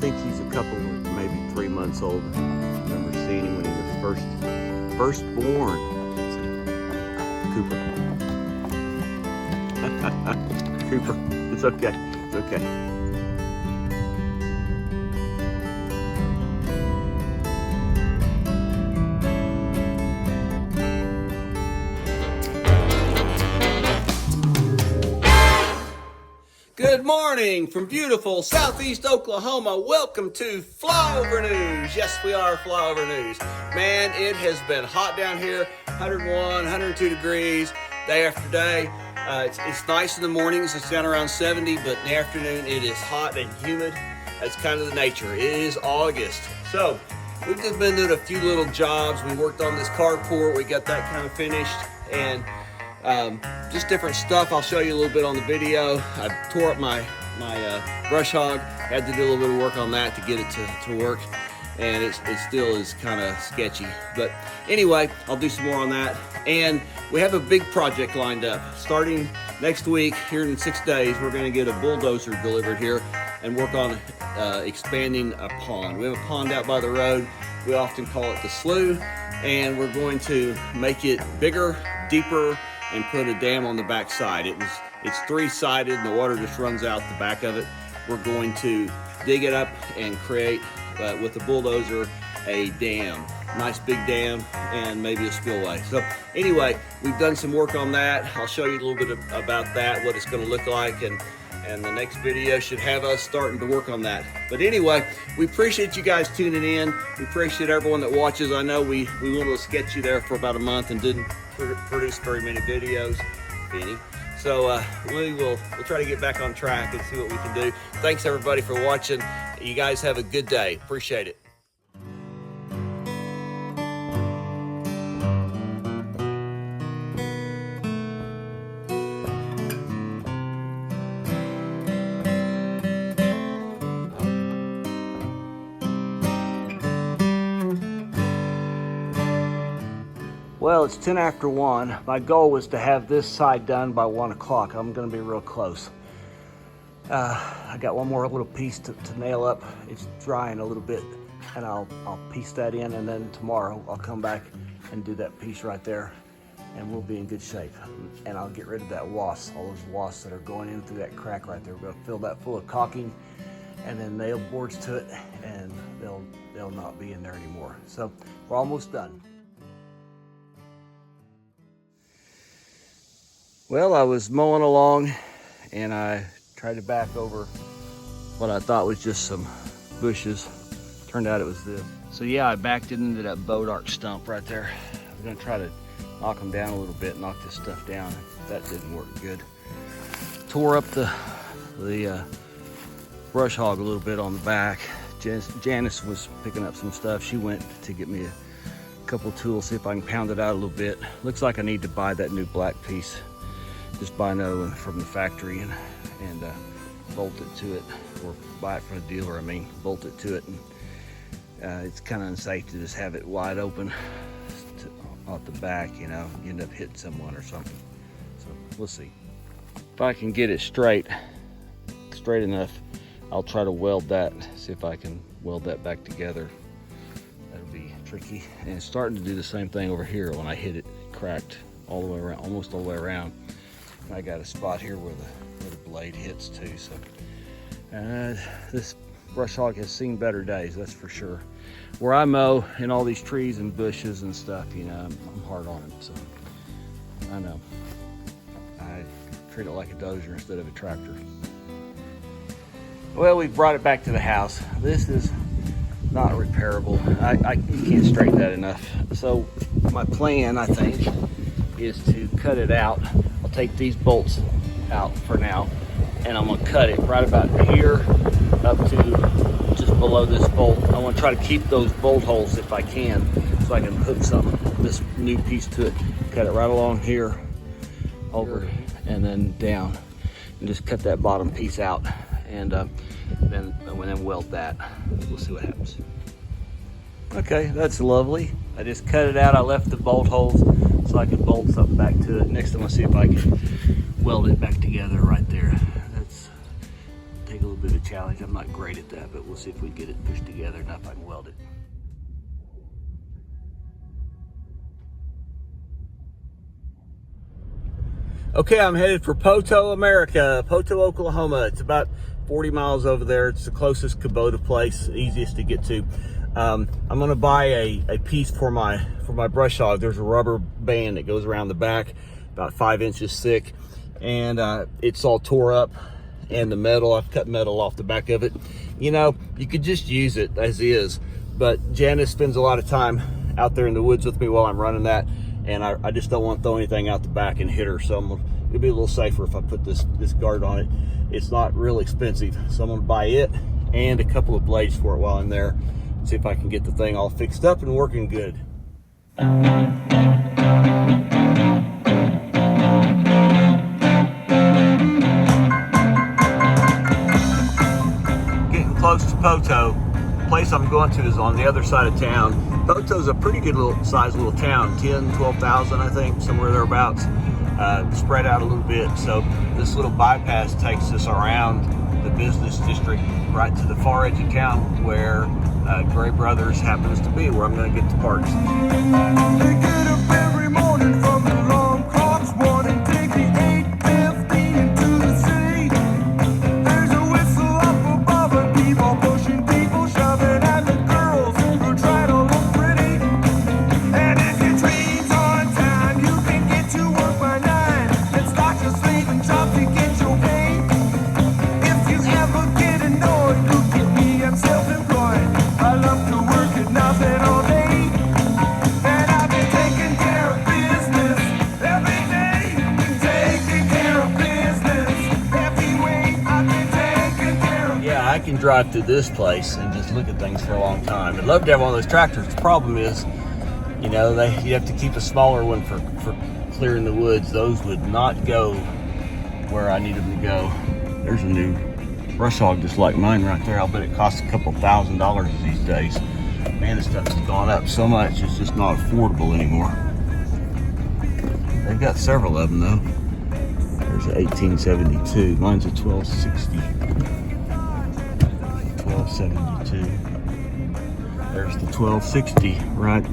think he's a couple, maybe 3 months old. I remember seeing him when he was first born. Cooper. Cooper, it's okay, it's okay. Good morning from beautiful Southeast Oklahoma. Welcome to Flyover News. Yes, we are Flyover News. Man, it has been hot down here, 101, 102 degrees, day after day. It's nice in the mornings. It's down around 70, but in the afternoon it is hot and humid. That's kind of the nature. It is August. So we've just been doing a few little jobs. We worked on this carport. We got that kind of finished, and just different stuff. I'll show you a little bit on the video. I tore up my brush hog. Had to do a little bit of work on that to get it to work, and it still is kind of sketchy. But anyway, I'll do some more on that. And we have a big project lined up. Starting next week, here in 6 days, we're going to get a bulldozer delivered here and work on expanding a pond. We have a pond out by the road. We often call it the slough, and we're going to make it bigger, deeper, and put a dam on the back side. It's 3-sided, and the water just runs out the back of it. We're going to dig it up and create, with the bulldozer, a dam. Nice big dam, and maybe a spillway. So anyway, we've done some work on that. I'll show you a little bit about that, what it's going to look like, and the next video should have us starting to work on that. But anyway, we appreciate you guys tuning in. We appreciate everyone that watches. I know we went a little sketchy there for about a month and didn't produce very many videos, if any. So we'll try to get back on track and see what we can do. Thanks everybody for watching. You guys have a good day. Appreciate it. Well, it's 10 after 1. My goal was to have this side done by 1 o'clock. I'm gonna be real close. I got one more little piece to nail up. It's drying a little bit, and I'll piece that in, and then tomorrow I'll come back and do that piece right there, and we'll be in good shape. And I'll get rid of that wasp, all those wasps that are going in through that crack right there. We're gonna fill that full of caulking, and then nail boards to it, and they'll not be in there anymore. So we're almost done. Well, I was mowing along, and I tried to back over what I thought was just some bushes. Turned out it was this. So yeah, I backed it into that boat arch stump right there. I'm gonna try to knock them down a little bit, knock this stuff down. That didn't work good. Tore up the brush hog a little bit on the back. Janice was picking up some stuff. She went to get me a couple tools, see if I can pound it out a little bit. Looks like I need to buy that new black piece. Just buy another one from the factory and bolt it to it, or buy it from a dealer. I mean, bolt it to it. And it's kind of unsafe to just have it wide open off the back. You know, you end up hitting someone or something. So we'll see. If I can get it straight enough, I'll try to weld that. See if I can weld that back together. That'll be tricky. And it's starting to do the same thing over here. When I hit it, it cracked all the way around, almost all the way around. I got a spot here where the blade hits too. So this brush hog has seen better days, that's for sure. Where I mow in all these trees and bushes and stuff, you know, I'm hard on it. So I know. I treat it like a dozer instead of a tractor. Well, we brought it back to the house. This is not repairable. You can't straighten that enough. So my plan, I think, is to cut it out. I'll take these bolts out for now, and I'm gonna cut it right about here up to just below this bolt. I want to try to keep those bolt holes if I can, so I can hook this new piece to it. Cut it right along here, over, and then down, and just cut that bottom piece out, and then weld that. We'll see what happens. Okay, that's lovely. I just cut it out. I left the bolt holes so I could bolt something back to it. Next I'm gonna see if I can weld it back together right there. That's take a little bit of a challenge. I'm not great at that, but we'll see if we can get it pushed together enough I can weld it. Okay, I'm headed for Poto, America, Poto, Oklahoma. It's about 40 miles over there. It's the closest Kubota place, easiest to get to. I'm gonna buy a piece for my brush hog. There's a rubber band that goes around the back, about 5 inches thick, and it's all tore up. And the metal, I've cut metal off the back of it. You know, you could just use it as is, but Janice spends a lot of time out there in the woods with me while I'm running that, and I just don't want to throw anything out the back and hit her. So it'll be a little safer if I put this guard on it. It's not real expensive, so I'm gonna buy it and a couple of blades for it while I'm there. See if I can get the thing all fixed up and working good. Getting close to Poto. The place I'm going to is on the other side of town. Poto's a pretty good little town, 10, 12,000 I think, somewhere thereabouts. Spread out a little bit. So this little bypass takes us around the business district right to the far edge of town where Gray Brothers happens to be, where I'm going to get the parts. They get up every morning from the long clocks, one and take the 8:15 into the city. There's a whistle up above and people pushing, people shoving, and the girls who try to look pretty. And if your train's on time, you can get to work by 9 and start your slaving job to get your pay. If you ever get annoyed, look at me, I'm self-employed. I love to work at nothing all day, and I've been taking care of business every day, taking care of business every way. I've been taking care of. Yeah, I can drive through this place and just look at things for a long time. I'd love to have one of those tractors. The problem is, you know, you have to keep a smaller one for clearing the woods. Those would not go where I need them to go. There's a new brush hog just like mine right there. I'll bet it costs a couple $1,000s these days. Man, this stuff has gone up so much, it's just not affordable anymore. They've got several of them though. There's an 1872. Mine's a 1260. 1272. There's the 1260 right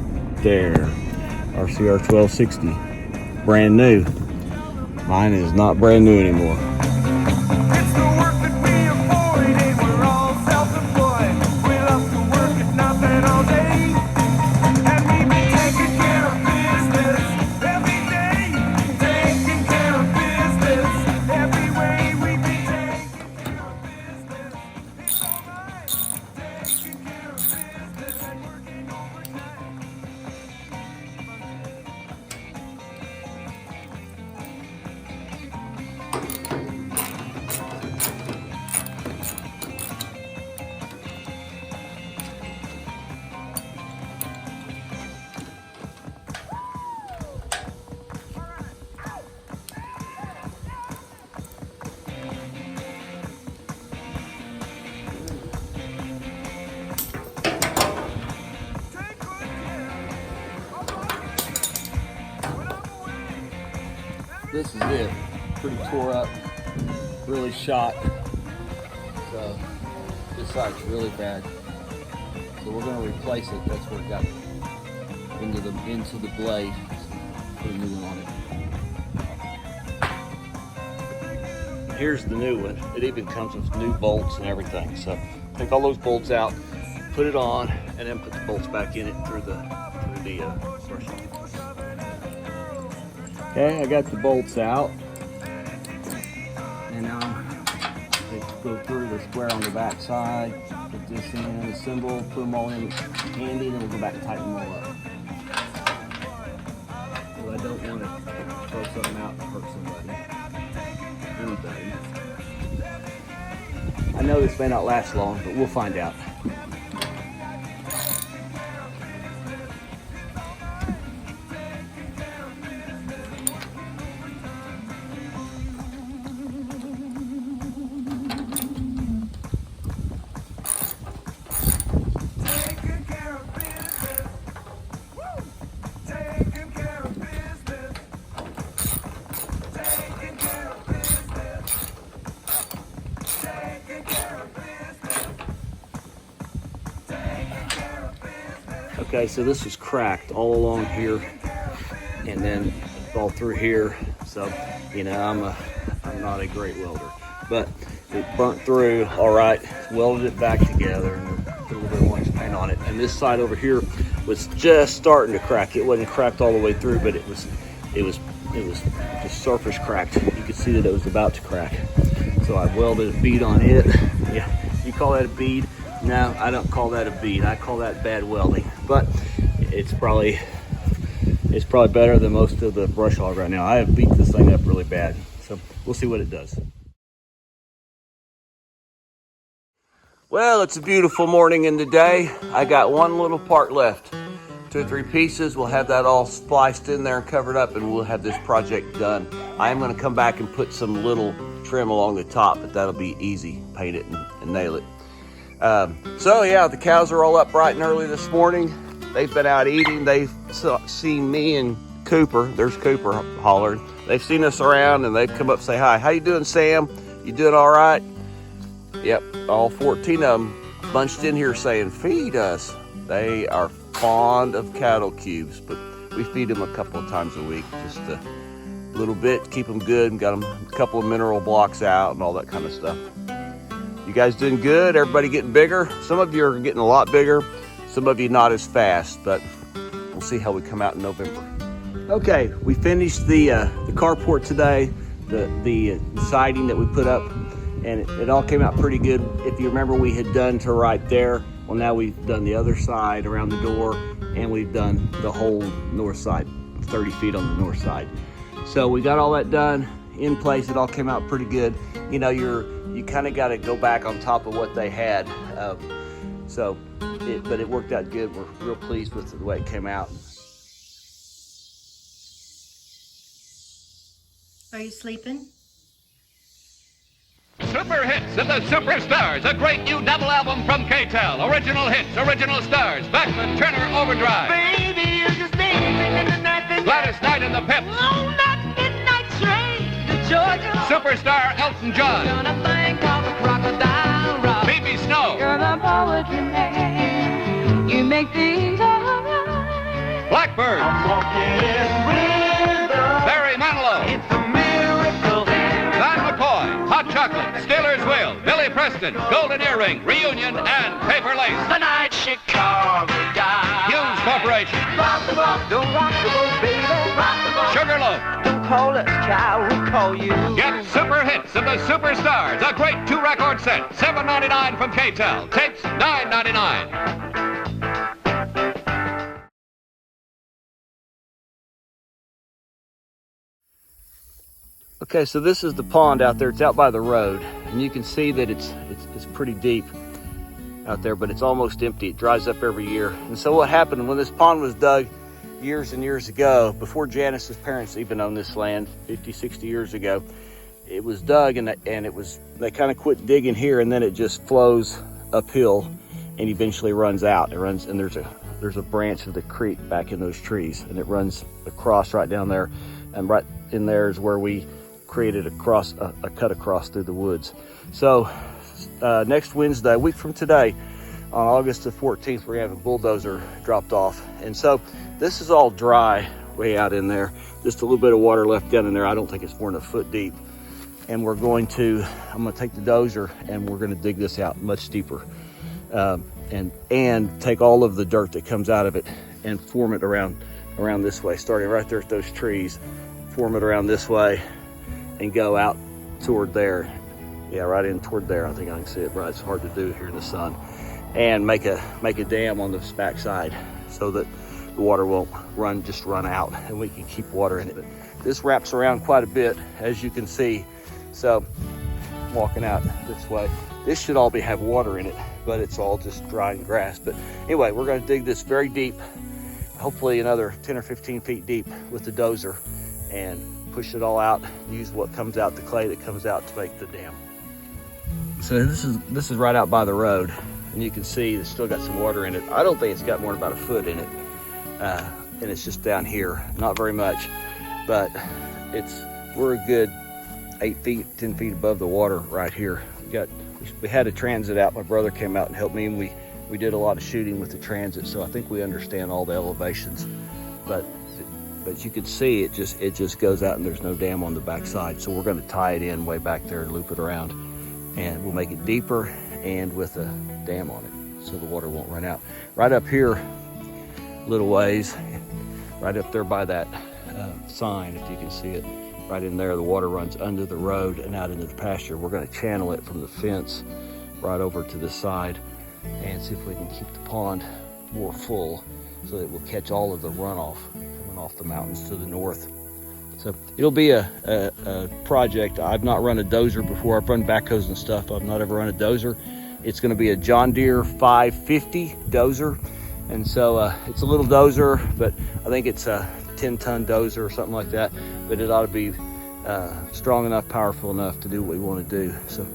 there. RCR 1260. Brand new. Mine is not brand new anymore. This is it. Pretty tore up, really shot. So this side's really bad. So we're going to replace it. That's where it got into the blade. Put a new one on it. Here's the new one. It even comes with new bolts and everything. So take all those bolts out, put it on, and then put the bolts back in it through the brush hog. Okay, I got the bolts out, and now let's go through the square on the back side, put this in, assemble, put them all in handy, then we'll go back and tighten them all up. Well, I don't want to throw something out and hurt somebody. Anybody. I know this may not last long, but we'll find out. Okay, so this is cracked all along here and then all through here. So, you know, I'm not a great welder, but it burnt through all right, welded it back together and put a little bit of orange paint on it. And this side over here was just starting to crack. It wasn't cracked all the way through, but it was just surface cracked. You could see that it was about to crack. So I welded a bead on it. Yeah, you call that a bead? No, I don't call that a bead. I call that bad welding. But it's probably better than most of the brush hog right now. I have beat this thing up really bad. So we'll see what it does. Well, it's a beautiful morning in the day. I got one little part left. 2 or 3 pieces. We'll have that all spliced in there and covered up, and we'll have this project done. I am going to come back and put some little trim along the top, but that'll be easy. Paint it and nail it. So yeah, the cows are all up bright and early this morning. They've been out eating. They've seen me and Cooper. There's Cooper hollering. They've seen us around and they've come up and say hi. How you doing, Sam? You doing all right? Yep, all 14 of them bunched in here saying, feed us. They are fond of cattle cubes, but we feed them a couple of times a week, just a little bit, keep them good, and got them a couple of mineral blocks out and all that kind of stuff. You guys doing good? Everybody getting bigger? Some of you are getting a lot bigger, some of you not as fast, but we'll see how we come out in November. Okay, we finished the carport today, the siding that we put up, and it all came out pretty good. If you remember, we had done to right there. Well, now we've done the other side around the door, and we've done the whole north side, 30 feet on the north side. So we got all that done in place. It all came out pretty good. You know, you kind of got to go back on top of what they had. But it worked out good. We're real pleased with the way it came out. Are you sleeping? Super Hits and the Superstars, a great new double album from K-Tel. Original hits, original stars, Bachman, Turner, Overdrive. Baby, you just dancing in the night. Gladys Knight and the Pips. Oh, that midnight train to Georgia. Superstar Elton John. Gonna think of a crocodile rock. Phoebe Snow. You're the poetry man. You make things alright. Blackbird. I'm walking in rhythm. Barry Manilow. It's a miracle. Van McCoy, Hot Chocolate, Steelers Wheel, Billy Preston, Golden Earring, Reunion, and Paper Lace. The night Chicago guy. Hughes Corporation. Rock the boat, don't rock the boat, baby. Rock the boat. Sugarloaf. Don't call us child, we call you. Get Super Hits and the Superstars, a great 2-record set, $7.99 from K-Tel. Tapes, $9.99. Okay, so this is the pond out there. It's out by the road, and you can see that it's pretty deep out there, but it's almost empty. It dries up every year. And so what happened when this pond was dug years and years ago, before Janice's parents even owned this land, 50, 60 years ago, it was dug and they kind of quit digging here, and then it just flows uphill and eventually runs out. It runs, and there's a branch of the creek back in those trees, and it runs across right down there, and right in there is where we created a cut across through the woods. So next Wednesday, a week from today, on August the 14th, we're gonna have a bulldozer dropped off. And so this is all dry way out in there. Just a little bit of water left down in there. I don't think it's more than a foot deep. And I'm gonna take the dozer and we're gonna dig this out much deeper. And take all of the dirt that comes out of it and form it around this way, starting right there at those trees, form it around this way and go out toward there. Yeah, right in toward there. I think I can see it right. It's hard to do here in the sun. And make a dam on this back side so that the water won't run out and we can keep water in it. This wraps around quite a bit, as you can see. So walking out this way, this should all have water in it, but it's all just dry and grass. But anyway, we're gonna dig this very deep, hopefully another 10 or 15 feet deep with the dozer, and push it all out, use what comes out, the clay that comes out, to make the dam. So this is right out by the road, and you can see it's still got some water in it. I don't think it's got more than about a foot in it, and it's just down here, not very much, but we're a good 8 feet, 10 feet above the water right here. We had a transit out. My brother came out and helped me, and we We did a lot of shooting with the Transit, so I think we understand all the elevations. But you can see it just goes out and there's no dam on the backside. So we're going to tie it in way back there and loop it around, and we'll make it deeper and with a dam on it, so the water won't run out. Right up here, little ways, right up there by that sign, if you can see it, right in there, the water runs under the road and out into the pasture. We're going to channel it from the fence right over to the side and see if we can keep the pond more full so that it will catch all of the runoff coming off the mountains to the north. So it'll be a project. I've not run a dozer before. I've run backhoes and stuff. I've not ever run a dozer. It's going to be a John Deere 550 dozer. And so it's a little dozer, but I think it's a 10-ton dozer or something like that. But it ought to be strong enough, powerful enough to do what we want to do. So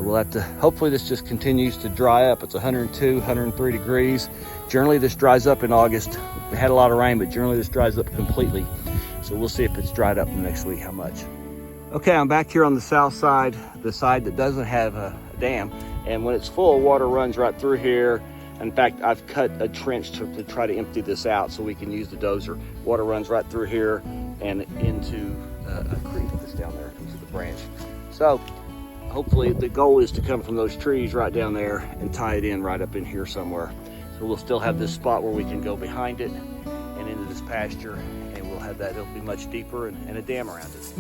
we'll have to, hopefully this just continues to dry up. It's 102, 103 degrees. Generally this dries up in August. We had a lot of rain, but generally this dries up completely. So we'll see if it's dried up next week, how much. Okay, I'm back here on the south side, the side that doesn't have a dam. And when it's full, water runs right through here. In fact, I've cut a trench to try to empty this out so we can use the dozer. Water runs right through here and into a creek that's down there, into the branch. So hopefully the goal is to come from those trees right down there and tie it in right up in here somewhere. So we'll still have this spot where we can go behind it and into this pasture, and we'll have that, it'll be much deeper and a dam around it.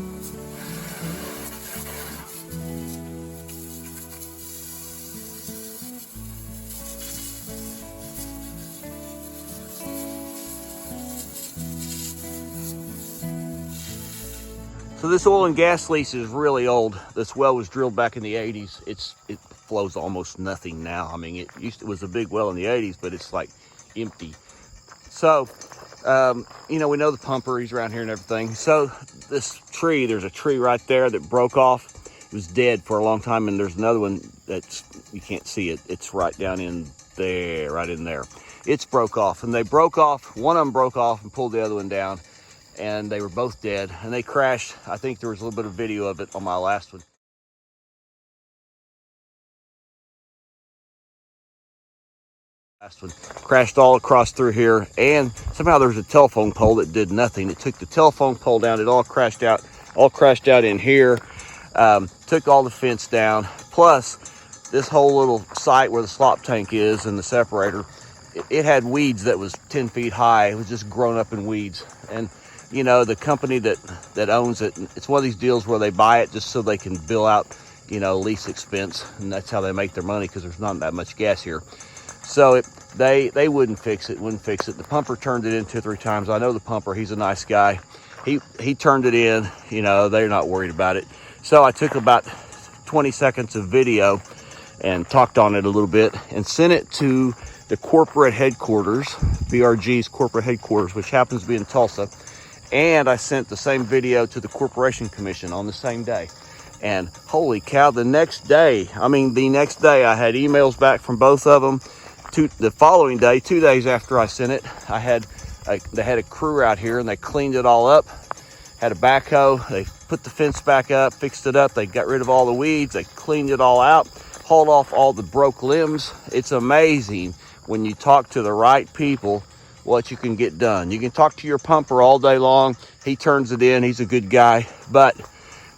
So this oil and gas lease is really old. This well was drilled back in the 80s. It flows almost nothing now. I mean, it was a big well in the 80s, but it's like empty. So, you know, we know the pumper, he's around here and everything. So this tree, there's a tree right there that broke off. It was dead for a long time, and there's another one that's, you can't see it. It's right down in there, right in there. It's broke off, and they broke off. One of them broke off and pulled the other one down. And they were both dead, and they crashed. I think there was a little bit of video of it on my last one. Crashed all across through here, and somehow there was a telephone pole that did nothing. It took the telephone pole down. It all crashed out in here. Took all the fence down. Plus, this whole little site where the slop tank is and the separator, it had weeds that was 10 feet high. It was just grown up in weeds. And you know, the company that owns it, it's one of these deals where they buy it just so they can bill out, you know, lease expense, and that's how they make their money, because there's not that much gas here. So they wouldn't fix it. The pumper turned it in 2 or 3 times. I know the pumper, he's a nice guy. He turned it in, you know, they're not worried about it. So I took about 20 seconds of video and talked on it a little bit and sent it to the corporate headquarters, BRG's corporate headquarters, which happens to be in Tulsa. And I sent the same video to the Corporation Commission on the same day. And holy cow, the next day I had emails back from both of them. The following day, 2 days after I sent it, they had a crew out here, and they cleaned it all up. Had a backhoe, they put the fence back up, fixed it up, they got rid of all the weeds, they cleaned it all out, hauled off all the broke limbs. It's amazing when you talk to the right people what you can get done. You can talk to your pumper all day long. He turns it in. He's a good guy. But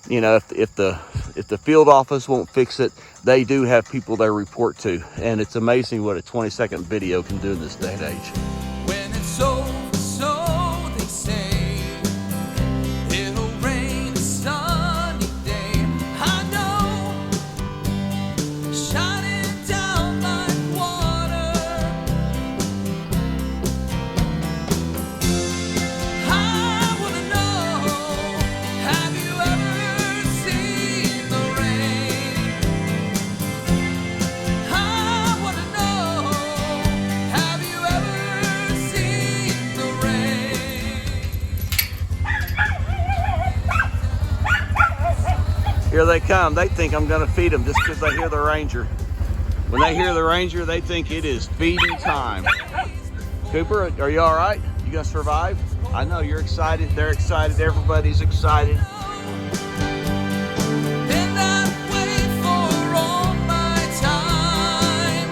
you know, if the field office won't fix it, they do have people they report to, and it's amazing what a 20-second video can do in this day and age. When it's over, so they say, it'll rain a sunny day. I know, shining down like water. I wanna know, have you ever seen the rain? I wanna know, have you ever seen the rain? Here they come. They think I'm gonna feed them just because they hear the ranger. When they hear the ranger, they think it is feeding time. Cooper, are you all right? You gonna survive? I know you're excited. They're excited. Everybody's excited. And I wait for all my time.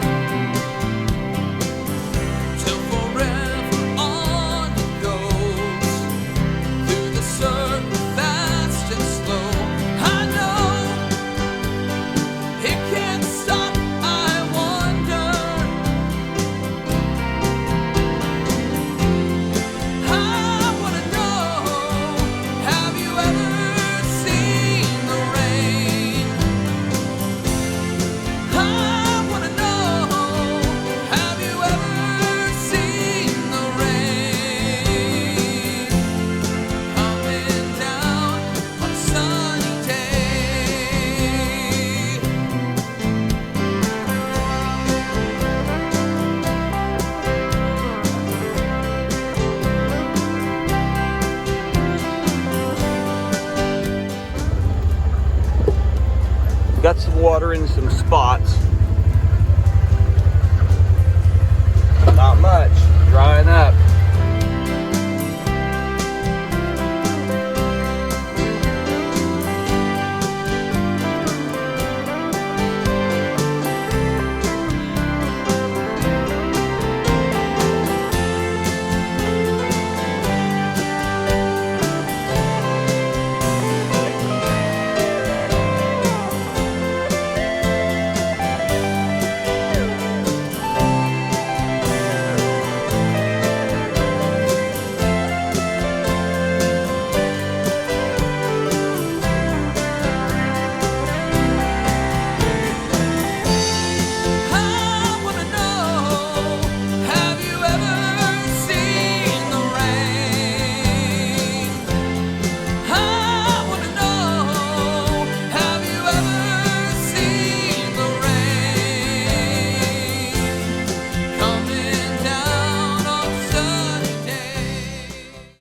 got some water in some spots. Not much, drying up.